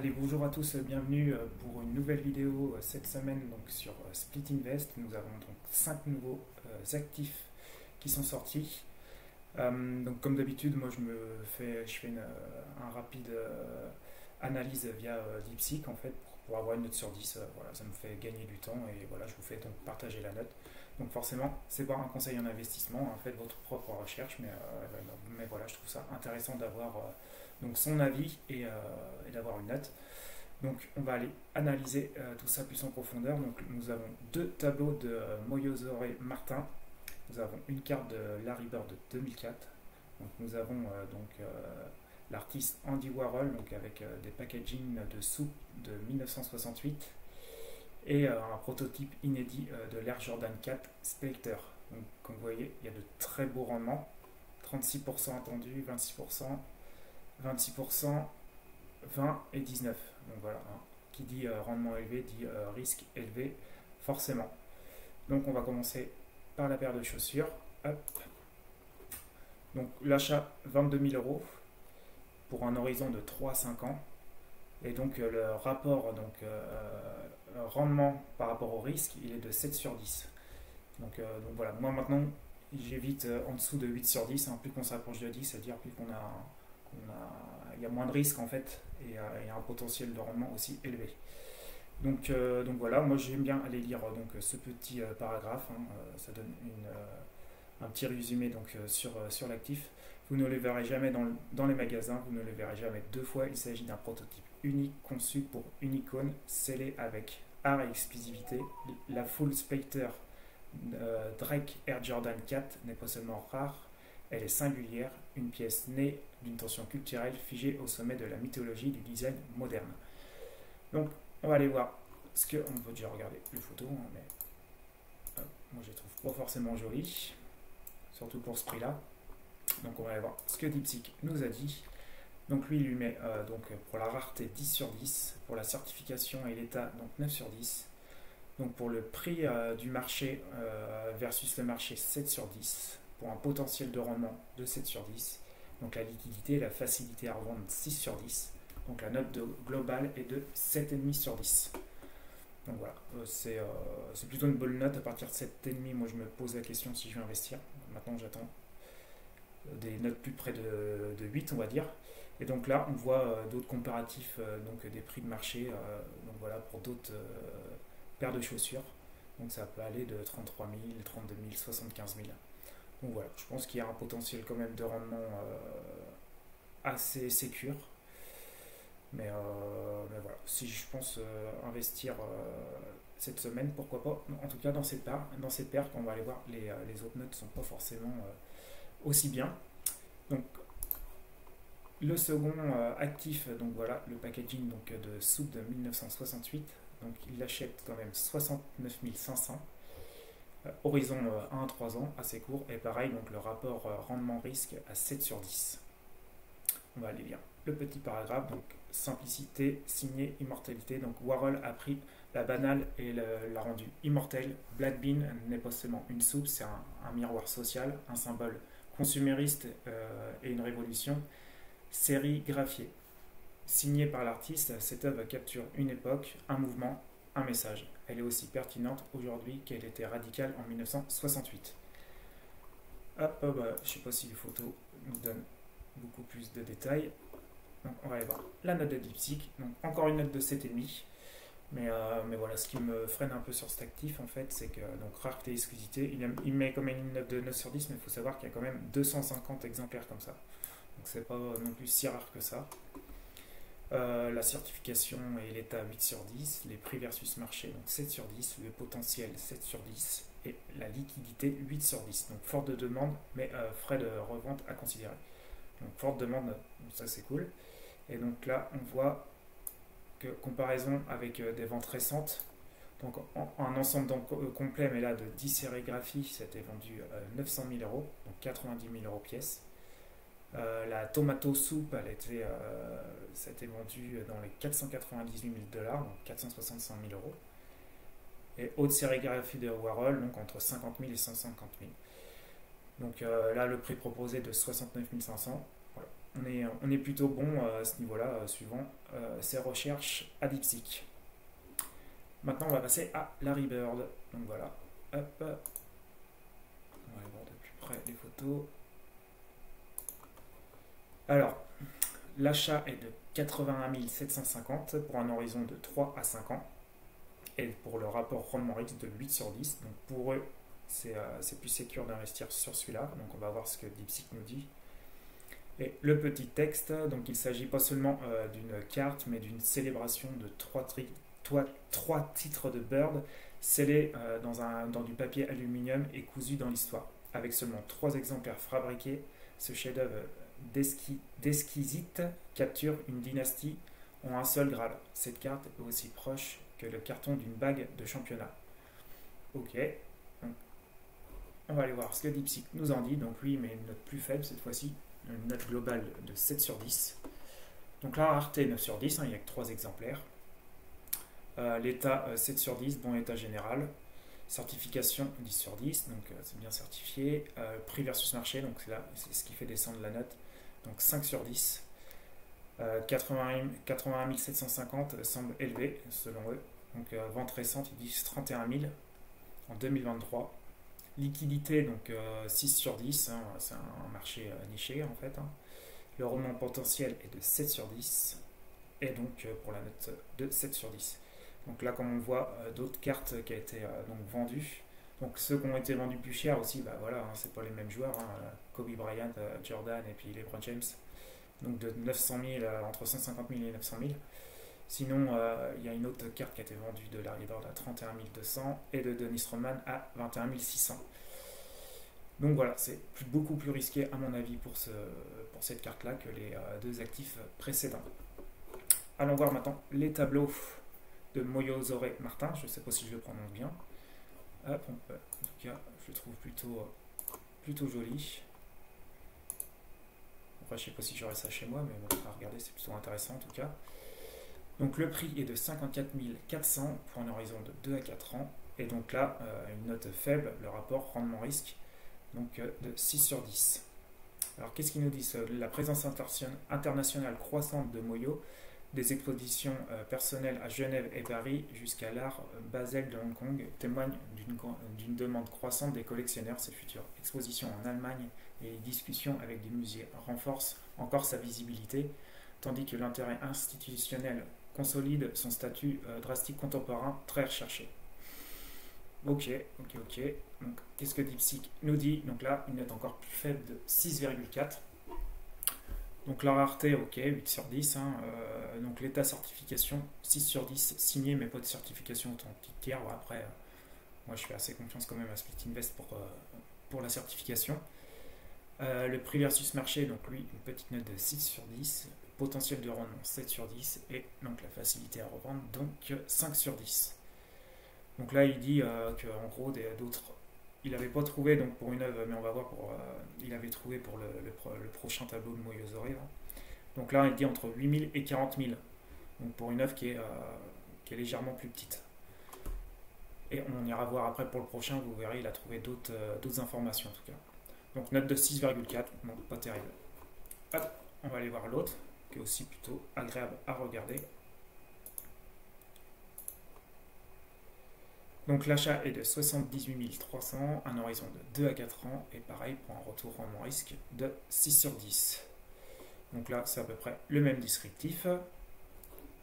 Allez, bonjour à tous, bienvenue pour une nouvelle vidéo cette semaine donc, sur Split Invest. Nous avons donc 5 nouveaux actifs qui sont sortis. Donc comme d'habitude, moi je fais un rapide analyse via DeepSeek en fait pour avoir une note sur 10. Voilà, ça me fait gagner du temps et voilà, je vous fais donc partager la note. Donc forcément, c'est pas un conseil en investissement, hein, faites votre propre recherche, mais voilà, je trouve ça intéressant d'avoir donc son avis et d'avoir une note. Donc on va aller analyser tout ça plus en profondeur. Donc nous avons deux tableaux de Moyosore Martin. Nous avons une carte de Larry Bird de 2004. Donc nous avons l'artiste Andy Warhol donc avec des packaging de soupe de 1968 et un prototype inédit de l'Air Jordan 4 Spectre. Donc comme vous voyez, il y a de très beaux rendements. 36% attendu, 26%, 26%, 20 et 19. Donc voilà, hein. Qui dit rendement élevé dit risque élevé, forcément. Donc on va commencer par la paire de chaussures. Hop. Donc l'achat 22 000 euros pour un horizon de 3 à 5 ans. Et donc le rapport rendement par rapport au risque, il est de 7 sur 10. Donc voilà, moi maintenant j'évite en dessous de 8 sur 10, hein. Plus qu'on s'approche de 10, c'est-à-dire plus il y a moins de risques en fait et il y a un potentiel de rendement aussi élevé. Donc voilà, moi j'aime bien aller lire ce petit paragraphe, hein. Ça donne un petit résumé sur l'actif. Vous ne le verrez jamais dans les magasins, vous ne le verrez jamais deux fois. Il s'agit d'un prototype unique conçu pour une icône scellée avec art et exclusivité. La Full Spectre Drake Air Jordan 4 n'est pas seulement rare, elle est singulière, une pièce née d'une tension culturelle figée au sommet de la mythologie du design moderne. Donc on va aller voir ce que on peut déjà regarder les photos, hein, mais moi je les trouve pas forcément jolies, surtout pour ce prix-là. Donc on va aller voir ce que DeepSeek nous a dit. Donc lui met pour la rareté 10 sur 10, pour la certification et l'état donc 9 sur 10. Donc pour le prix du marché versus le marché 7 sur 10, pour un potentiel de rendement de 7 sur 10. Donc la liquidité et la facilité à revendre 6 sur 10. Donc la note globale est de 7,5 sur 10. Donc voilà, c'est plutôt une bonne note. À partir de 7,5, moi je me pose la question si je vais investir. Maintenant j'attends des notes plus près de 8 on va dire. Et donc là on voit d'autres comparatifs des prix de marché donc voilà, pour d'autres paires de chaussures. Donc ça peut aller de 33 000, 32 000, 75 000. Donc voilà, je pense qu'il y a un potentiel quand même de rendement assez sécure. Mais voilà, si je pense investir cette semaine, pourquoi pas. En tout cas, dans cette paire, quand on va aller voir, les autres notes ne sont pas forcément aussi bien. Donc, le second actif, donc voilà, le packaging de soupe de 1968. Donc, il achète quand même 69 500. Horizon 1 à 3 ans, assez court. Et pareil, donc le rapport rendement-risque à 7 sur 10. On va aller lire le petit paragraphe. Donc, simplicité, signé, immortalité. Donc, Warhol a pris la banale et l'a rendue immortelle. Black Bean n'est pas seulement une soupe, c'est un miroir social, un symbole consumériste et une révolution sérigraphiée. Signée par l'artiste, cette œuvre capture une époque, un mouvement, un message. Elle est aussi pertinente aujourd'hui qu'elle était radicale en 1968. Je ne sais pas si les photos nous donnent beaucoup plus de détails. Donc on va aller voir la note de DeepSeek. Donc encore une note de 7,5. Mais voilà, ce qui me freine un peu sur cet actif en fait, c'est que donc rareté et exclusivité, il met quand même une note de 9 sur 10, mais il faut savoir qu'il y a quand même 250 exemplaires comme ça. Donc c'est pas non plus si rare que ça. La certification et l'état 8 sur 10, les prix versus marché donc 7 sur 10, le potentiel 7 sur 10 et la liquidité 8 sur 10. Donc forte de demande, mais frais de revente à considérer. Donc forte demande, ça c'est cool. Et donc là on voit que comparaison avec des ventes récentes, donc un ensemble complet mais là de 10 sérigraphies, c'était vendu 900 000 euros, donc 90 000 euros pièce. La tomato soup, ça a été vendu dans les 498 000 $, donc 465 000 euros. Et haute sérigraphie de Warhol, donc entre 50 000 et 150 000. Donc là, le prix proposé de 69 500. Voilà. on est plutôt bon à ce niveau-là, suivant ces recherches à DeepSeek. Maintenant, on va passer à Larry Bird. Donc voilà, hop, on va aller voir de plus près les photos. Alors, l'achat est de 81 750 pour un horizon de 3 à 5 ans. Et pour le rapport rendement-risque de 8 sur 10. Donc pour eux, c'est plus sécure d'investir sur celui-là. Donc on va voir ce que DeepSeek nous dit. Et le petit texte, donc il s'agit pas seulement d'une carte, mais d'une célébration de trois titres de Bird scellés dans du papier aluminium et cousus dans l'histoire. Avec seulement 3 exemplaires fabriqués, ce chef-d'œuvre d'exquisite capture une dynastie en un seul Graal. Cette carte est aussi proche que le carton d'une bague de championnat. Ok, donc, on va aller voir ce que DeepSeek nous en dit. Donc lui, il met une note plus faible cette fois-ci, une note globale de 7 sur 10. Donc la rareté 9 sur 10, il n'y a que 3 exemplaires. L'état 7 sur 10, bon état général. Certification 10 sur 10, donc c'est bien certifié. Prix versus marché, donc c'est ce qui fait descendre la note. Donc 5 sur 10. 81 750 semble élevé selon eux. Donc vente récente, ils disent 31 000 en 2023. Liquidité, donc 6 sur 10, hein, c'est un marché niché en fait. Hein. Le rendement potentiel est de 7 sur 10. Et donc pour la note de 7 sur 10. Donc là, comme on voit, d'autres cartes qui ont été donc vendues. Donc ceux qui ont été vendus plus cher aussi, bah voilà, hein, c'est pas les mêmes joueurs. Hein, Kobe Bryant, Jordan et puis LeBron James. Donc de 900 000, entre 150 000 et 900 000. Sinon, il y a une autre carte qui a été vendue de Larry Bird à 31 200 et de Dennis Rodman à 21 600. Donc voilà, c'est beaucoup plus risqué à mon avis pour cette carte-là que les deux actifs précédents. Allons voir maintenant les tableaux de Moyozore Martin. Je ne sais pas si je le prononce bien. Hop, en tout cas, je le trouve plutôt joli. Après, je ne sais pas si j'aurai ça chez moi, mais bon, à regarder, c'est plutôt intéressant en tout cas. Donc le prix est de 54 400 pour un horizon de 2 à 4 ans. Et donc là, une note faible, le rapport rendement-risque, donc de 6 sur 10. Alors qu'est-ce qu'ils nous disent? La présence internationale croissante de Moyo, des expositions personnelles à Genève et Paris jusqu'à l'art Basel de Hong Kong témoignent d'une demande croissante des collectionneurs. Ces futures expositions en Allemagne et les discussions avec des musées renforcent encore sa visibilité, tandis que l'intérêt institutionnel consolide son statut drastique contemporain très recherché. Ok. Donc, qu'est-ce que DeepSeek nous dit? Donc là, une note encore plus faible de 6,4. Donc la rareté, ok, 8 sur 10. Hein, donc l'état certification, 6 sur 10, signé mais pas de certification authenticaire. Bon, après, moi je fais assez confiance quand même à Split Invest pour la certification. Le prix versus marché, donc lui, une petite note de 6 sur 10. Potentiel de rendement 7 sur 10. Et donc la facilité à revendre, donc 5 sur 10. Donc là, il dit qu'en gros, d'autres, il n'avait pas trouvé donc pour une œuvre, mais on va voir il avait trouvé pour le prochain tableau de Moyozore. Donc là, il dit entre 8 000 et 40 000. Donc pour une œuvre qui est légèrement plus petite. Et on ira voir après pour le prochain, vous verrez, il a trouvé d'autres informations en tout cas. Donc note de 6,4, donc pas terrible. Hop, on va aller voir l'autre, qui est aussi plutôt agréable à regarder. Donc l'achat est de 78 300, un horizon de 2 à 4 ans, et pareil pour un retour rendement risque de 6 sur 10. Donc là, c'est à peu près le même descriptif.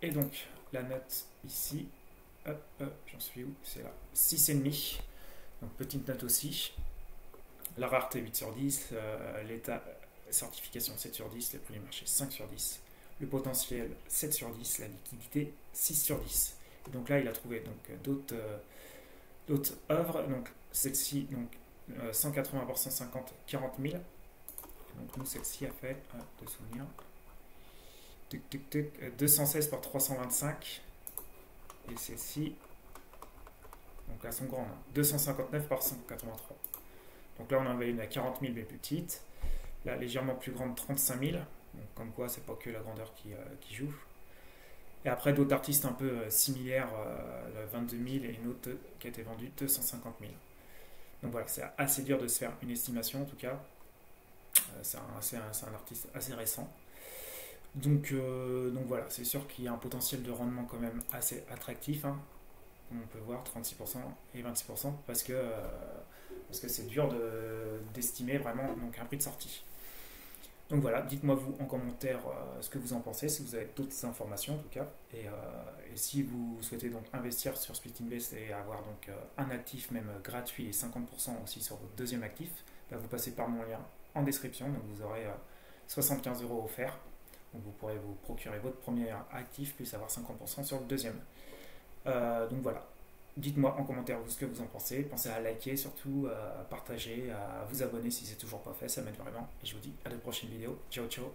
Et donc, la note ici, j'en suis où? C'est là, 6,5. Donc petite note aussi. La rareté 8 sur 10, l'état certification 7 sur 10, le prix du marché 5 sur 10. Le potentiel 7 sur 10, la liquidité 6 sur 10. Et donc là, il a trouvé donc d'autres œuvres. Donc celle-ci, donc 180 pour 150, 40 000. Donc nous, celle-ci a fait, de souvenirs, 216 par 325. Et celle-ci, donc là, sont grandes, 259 par 183. Donc là, on en avait une à 40 000 mais plus petite. Là, légèrement plus grande, 35 000. Donc, comme quoi, c'est pas que la grandeur qui joue. Et après, d'autres artistes un peu similaires, 22 000 et une autre qui a été vendue 250 000. Donc voilà, c'est assez dur de se faire une estimation en tout cas. c'est un artiste assez récent. Donc voilà, c'est sûr qu'il y a un potentiel de rendement quand même assez attractif, hein. On peut voir 36% et 26% parce que c'est dur d'estimer vraiment donc, un prix de sortie. Donc voilà, dites-moi vous en commentaire ce que vous en pensez, si vous avez d'autres informations en tout cas. Et si vous souhaitez donc investir sur Splitinvest et avoir donc un actif même gratuit et 50% aussi sur votre deuxième actif, bah, vous passez par mon lien en description, donc vous aurez 75 € offerts. Donc vous pourrez vous procurer votre premier actif plus avoir 50% sur le deuxième. Donc voilà. Dites-moi en commentaire ce que vous en pensez. Pensez à liker, surtout à partager, à vous abonner si c'est toujours pas fait, ça m'aide vraiment. Et je vous dis à la prochaine vidéo. Ciao ciao.